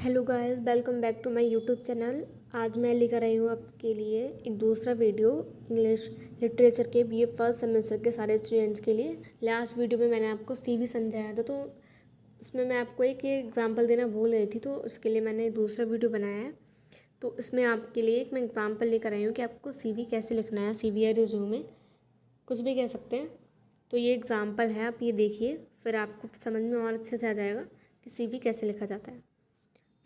Hello guys, welcome back to my YouTube channel. आज मैं लेकर आई हूँ आपके लिए एक दूसरा वीडियो इंग्लिश लिटरेचर के बीए फर्स्ट सेमेस्टर के सारे स्टूडेंट्स के लिए। लास्ट वीडियो में मैंने आपको सीवी समझाया था, तो उसमें मैं आपको एक एग्जांपल देना भूल गई थी, तो उसके लिए मैंने दूसरा वीडियो बनाया है। तो इसमें आपके लिए एक मैं एग्जाम्पल लेकर आई हूँ कि आपको सीवी कैसे लिखना है, सीवी या रिज्यूमे कुछ भी कह सकते हैं। तो ये एग्जाम्पल है, आप ये देखिए, फिर आपको समझ में और अच्छे से आ जाएगा कि सीवी कैसे लिखा जाता है।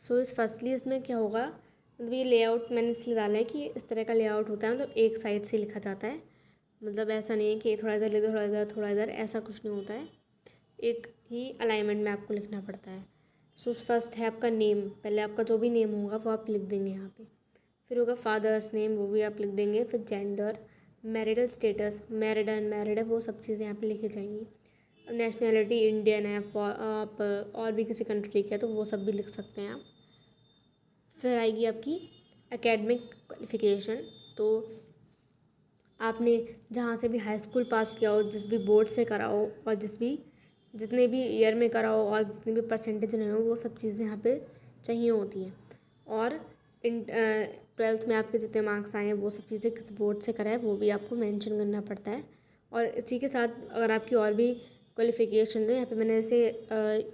इस फर्स्टली इसमें क्या होगा, मतलब ये लेआउट मैंने इसलिए डाला है कि इस तरह का लेआउट होता है, मतलब एक साइड से लिखा जाता है। मतलब ऐसा नहीं है कि थोड़ा इधर लिख दो, थोड़ा इधर, थोड़ा इधर, ऐसा कुछ नहीं होता है। एक ही अलाइनमेंट में आपको लिखना पड़ता है। फर्स्ट है आपका नेम, पहले आपका जो भी नेम होगा वो आप लिख देंगे यहाँ पे। फिर होगा फादर्स नेम, वो भी आप लिख देंगे। फिर जेंडर, मैरिडल स्टेटस, मैरिड अनमैरिड है, वो सब चीज़ें यहाँ पे लिखी जाएंगी। नेशनैलिटी इंडियन है, आप और भी किसी कंट्री के है तो वो सब भी लिख सकते हैं आप। फिर आएगी आपकी एकेडमिक क्वालिफ़िकेशन। तो आपने जहाँ से भी हाई स्कूल पास किया हो, जिस भी बोर्ड से करा हो, और जितने भी ईयर में करा हो, और जितने भी परसेंटेज रहे हो, वो सब चीज़ें यहाँ पे चाहिए होती हैं। और इन 12th में आपके जितने मार्क्स आए हैं, वो सब चीज़ें किस बोर्ड से करा है वो भी आपको मेंशन करना पड़ता है। और इसी के साथ अगर आपकी और भी क्वालिफ़िकेशन है, यहाँ पे मैंने जैसे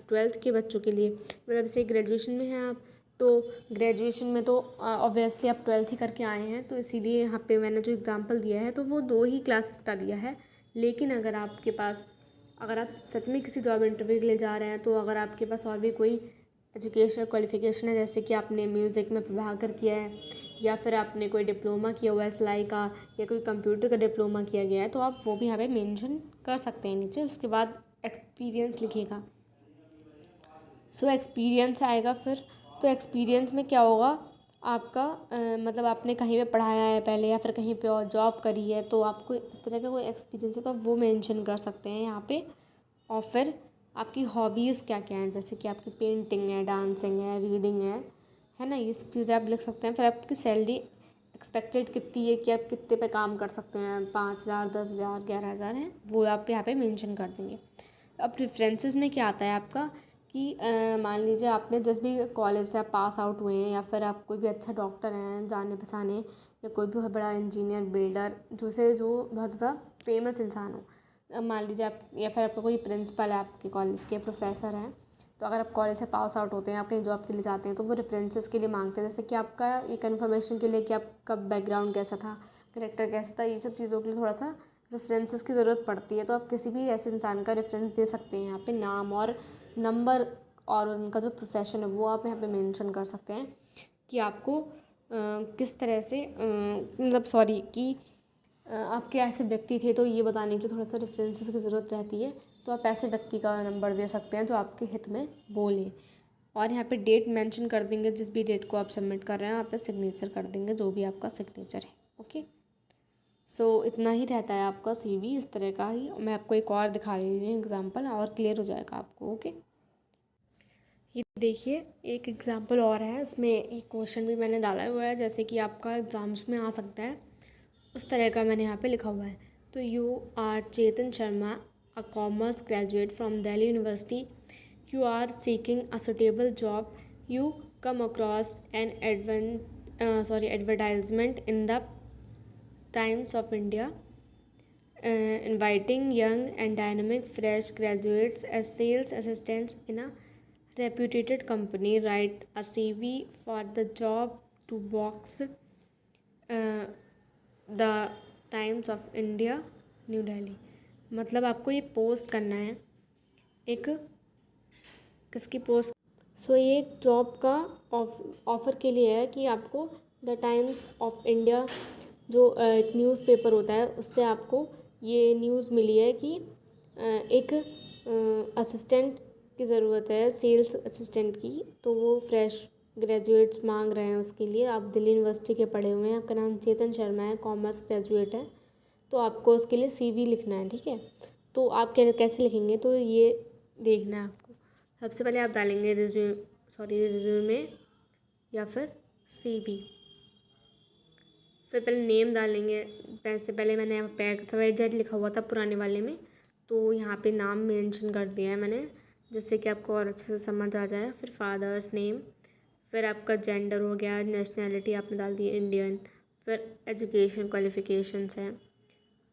12th के बच्चों के लिए, मतलब जैसे ग्रेजुएशन में हैं आप, तो ग्रेजुएशन में तो ऑब्वियसली आप 12th ही करके आए हैं, तो इसीलिए यहाँ पे मैंने जो एग्ज़ाम्पल दिया है तो वो 2 ही क्लासेस का दिया है। लेकिन अगर आपके पास, अगर आप सच में किसी जॉब इंटरव्यू के लिए जा रहे हैं, तो अगर आपके पास और भी कोई एजुकेशनल क्वालिफ़िकेशन है, जैसे कि आपने म्यूज़िक में प्रभाकर किया है, या फिर आपने कोई डिप्लोमा किया हुआ है सिलाई का, या कोई कंप्यूटर का डिप्लोमा किया गया है, तो आप वो भी यहाँ पे मेंशन कर सकते हैं नीचे। उसके बाद एक्सपीरियंस लिखिएगा। एक्सपीरियंस आएगा फिर। तो एक्सपीरियंस में क्या होगा आपका, मतलब आपने कहीं पे पढ़ाया है पहले, या फिर कहीं पे और जॉब करी है, तो आपको इस तरह का कोई एक्सपीरियंस है तो आप वो मेंशन कर सकते हैं यहाँ पे। और फिर आपकी हॉबीज़ क्या क्या हैं, जैसे कि आपकी पेंटिंग है, डांसिंग है, रीडिंग है ना, ये सब चीज़ें आप लिख सकते हैं। फिर आपकी सैलरी एक्सपेक्टेड कितनी है, कि आप कितने पे काम कर सकते हैं, 5,000, 10,000, 11,000 है, वो आप यहाँ पे मेंशन कर देंगे। अब प्रेफरेंसेस में क्या आता है आपका, कि मान लीजिए आपने जिस भी कॉलेज से आप पास आउट हुए हैं, या फिर आप कोई भी अच्छा डॉक्टर हैं जाने पहचाने, या कोई भी बहुत बड़ा इंजीनियर, बिल्डर, जो बहुत ज़्यादा फेमस इंसान हो, मान लीजिए आप, या फिर आपका कोई प्रिंसिपल है आपके कॉलेज के, प्रोफेसर हैं, तो अगर आप कॉलेज से पास आउट होते हैं, आप कहीं जॉब के लिए जाते हैं, तो वो रेफरेंसेस के लिए मांगते हैं, जैसे कि आपका एक इन्फॉर्मेशन के लिए कि आपका बैकग्राउंड कैसा था, करेक्टर कैसा था, ये सब चीज़ों के लिए थोड़ा सा रेफरेंसेस की ज़रूरत पड़ती है। तो आप किसी भी ऐसे इंसान का रेफरेंस दे सकते हैं यहाँ पे, नाम और नंबर, और उनका जो प्रोफेशन है वो आप यहाँ पे मेंशन कर सकते हैं, कि आपको किस तरह से, मतलब सॉरी, कि आप क्या ऐसे व्यक्ति थे, तो ये बताने के लिए थोड़ा सा रेफरेंसेस की ज़रूरत रहती है। तो आप ऐसे व्यक्ति का नंबर दे सकते हैं जो आपके हित में बोले। और यहाँ पे डेट मेंशन कर देंगे, जिस भी डेट को आप सबमिट कर रहे हैं, वहाँ पे सिग्नेचर कर देंगे, जो भी आपका सिग्नेचर है। ओके, इतना ही रहता है आपका सीवी, इस तरह का ही। मैं आपको एक और दिखा दे रही हूँ एग्जाम्पल, और क्लियर हो जाएगा आपको। ओके, ये देखिए एक एग्जाम्पल और है, इसमें एक क्वेश्चन भी मैंने डाला हुआ है, जैसे कि आपका एग्ज़ाम्स में आ सकता है, उस तरह का मैंने यहाँ पे लिखा हुआ है। तो you are Chetan Sharma, a commerce graduate from Delhi university, you are seeking a suitable job, you come across an advertisement in the Times of India inviting young and dynamic fresh graduates as sales assistants in a reputed company. Write a CV for the job to box the Times of India, new Delhi. मतलब आपको ये post करना है, एक किसकी post, ये एक job का ऑफ़र के लिए है, कि आपको द टाइम्स ऑफ इंडिया, जो एक न्यूज़पेपर होता है, उससे आपको ये न्यूज़ मिली है कि एक असिस्टेंट की ज़रूरत है, सेल्स असिस्टेंट की। तो वो फ्रेश ग्रेजुएट्स मांग रहे हैं उसके लिए। आप दिल्ली यूनिवर्सिटी के पढ़े हुए हैं, आपका नाम चेतन शर्मा है, कॉमर्स ग्रेजुएट है, तो आपको उसके लिए सीवी लिखना है। ठीक है, तो आप कैसे लिखेंगे, तो ये देखना है आपको। सबसे पहले आप डालेंगे रिज्यूमे या फिर सीवी। फिर पहले नेम डालेंगे। वैसे पहले मैंने पैक लिखा हुआ था पुराने वाले में, तो यहाँ पे नाम मेंशन कर दिया है मैंने, जिससे कि आपको और अच्छे से समझ आ जाए। फिर फादर्स नेम, फिर आपका जेंडर हो गया, नेशनैलिटी आपने डाल दी इंडियन, फिर एजुकेशन क्वालिफ़िकेशंस हैं,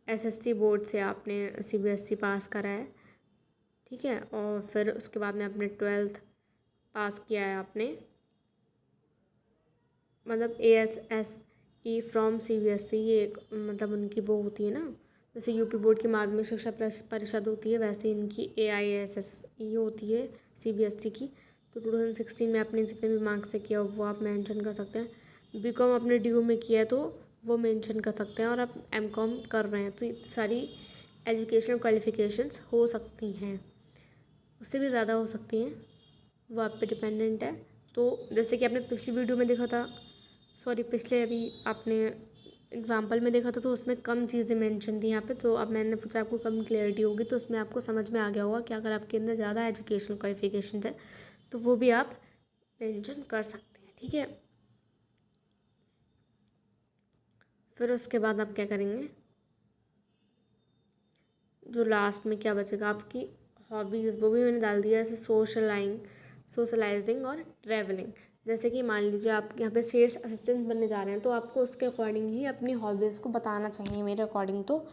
एसएससी बोर्ड से आपने सीबीएसई पास करा है, ठीक है। और फिर उसके बाद में आपने 12th पास किया है आपने, मतलब ASSE फ्रॉम सीबीएसई, ये एक मतलब उनकी वो होती है ना, जैसे यूपी बोर्ड की माध्यमिक शिक्षा परिषद होती है, वैसे इनकी AISSE होती है सीबीएसई की। तो 2016 में आपने जितने भी मार्क्स से किया वो आप मेंशन कर सकते हैं। बीकॉम आपने DU में किया है तो वो मेंशन कर सकते हैं, और आप MCOM कर रहे हैं तो ये सारी एजुकेशनल क्वालिफ़िकेशंस हो सकती हैं, उससे भी ज़्यादा हो सकती हैं, वो आप पे डिपेंडेंट है। तो जैसे कि आपने पिछली वीडियो में देखा था, सॉरी पिछले अभी आपने एग्जाम्पल में देखा था, तो उसमें कम चीज़ें मेंशन थी यहाँ पे, तो अब मैंने सोचा आपको कम क्लैरिटी होगी, तो उसमें आपको समझ में आ गया होगा कि अगर आपके अंदर ज़्यादा एजुकेशनल क्वालिफिकेशन है तो वो भी आप मेंशन कर सकते हैं, ठीक है। फिर उसके बाद आप क्या करेंगे, जो लास्ट में क्या बचेगा आपकी हॉबीज़, वो भी मैंने डाल दिया, जैसे सोशलाइजिंग और ट्रैवलिंग। जैसे कि मान लीजिए आप यहाँ पे सेल्स असिस्टेंट बनने जा रहे हैं, तो आपको उसके अकॉर्डिंग ही अपनी हॉबीज़ को बताना चाहिए। मेरे अकॉर्डिंग तो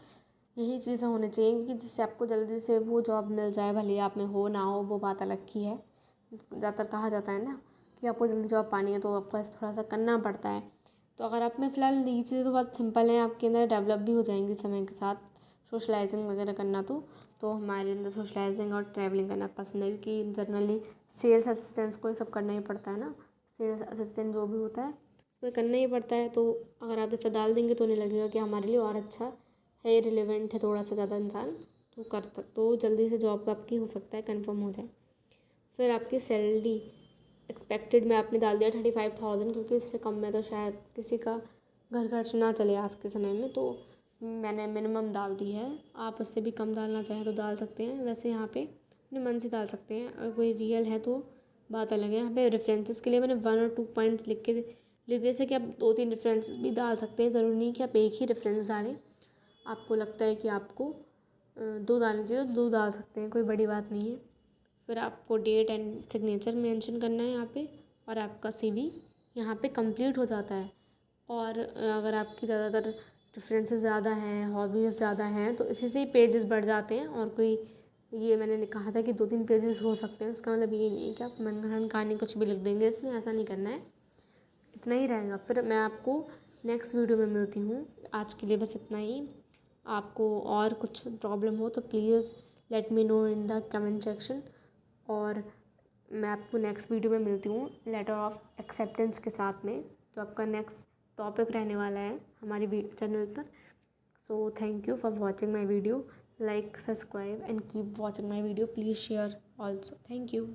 यही चीज़ें होनी चाहिए, क्योंकि जिससे आपको जल्दी से वो जॉब मिल जाए, भले ही आप में हो ना हो, वो बात अलग की है। ज़्यादातर कहा जाता है ना कि आपको जल्दी जॉब पानी है तो आपको ऐसे थोड़ा सा करना पड़ता है। तो अगर आप में फ़िलहाल ये चीज़ें तो बहुत सिंपल हैं, आपके अंदर डेवलप भी हो जाएंगी समय के साथ, सोशलाइजिंग वगैरह करना। तो हमारे अंदर सोशलाइजिंग और ट्रैवलिंग करना पसंद है, क्योंकि जनरली सेल्स असिस्टेंट्स को ये सब करना ही पड़ता है ना, सेल्स असिस्टेंट जो भी होता है उसको करना ही पड़ता है। तो अगर आप इसे डाल देंगे तो उन्हें लगेगा कि हमारे लिए और अच्छा है, रिलेवेंट है थोड़ा सा ज़्यादा इंसान, तो कर सकते, तो जल्दी से जॉब आपकी हो सकता है कंफर्म हो जाए। फिर आपकी सैलरी एक्सपेक्टेड में आपने डाल दिया 35,000, क्योंकि इससे कम में तो शायद किसी का घर खर्च ना चले आज के समय में, तो मैंने मिनिमम डाल दी है। आप उससे भी कम डालना चाहें तो डाल सकते हैं, वैसे यहाँ पे अपने मन से डाल सकते हैं, अगर कोई रियल है तो बात अलग है। यहाँ पे रेफरेंसेस के लिए मैंने 1 और 2 पॉइंट्स लिख दिए, जैसे कि आप 2-3 रेफरेंस भी डाल सकते हैं, ज़रूरी नहीं कि आप एक ही रेफरेंस डालें। आपको लगता है कि आपको 2 डालनी चाहिए तो 2 डाल सकते हैं, कोई बड़ी बात नहीं है। फिर आपको डेट एंड सिग्नेचर मेंशन करना है यहाँ पे, और आपका CV यहाँ पे कंप्लीट हो जाता है। और अगर आपकी ज़्यादातर प्रेफरेंसेस ज़्यादा हैं, हॉबीज़ ज़्यादा हैं, तो इसी से ही पेजेस बढ़ जाते हैं। और कोई ये मैंने कहा था कि 2-3 पेजेस हो सकते हैं, उसका मतलब ये नहीं है कि आप मनगढ़ंत कहानी कुछ भी लिख देंगे, इसमें ऐसा नहीं करना है, इतना ही रहेगा। फिर मैं आपको नेक्स्ट वीडियो में मिलती हूँ, आज के लिए बस इतना ही। आपको और कुछ प्रॉब्लम हो तो please let me know in the comment section, और मैं आपको नेक्स्ट वीडियो में मिलती हूँ लेटर ऑफ एक्सेप्टेंस के साथ में, जो आपका नेक्स्ट टॉपिक रहने वाला है हमारी चैनल पर। So thank you for watching my video, like, subscribe and keep watching my video, please share also, thank you.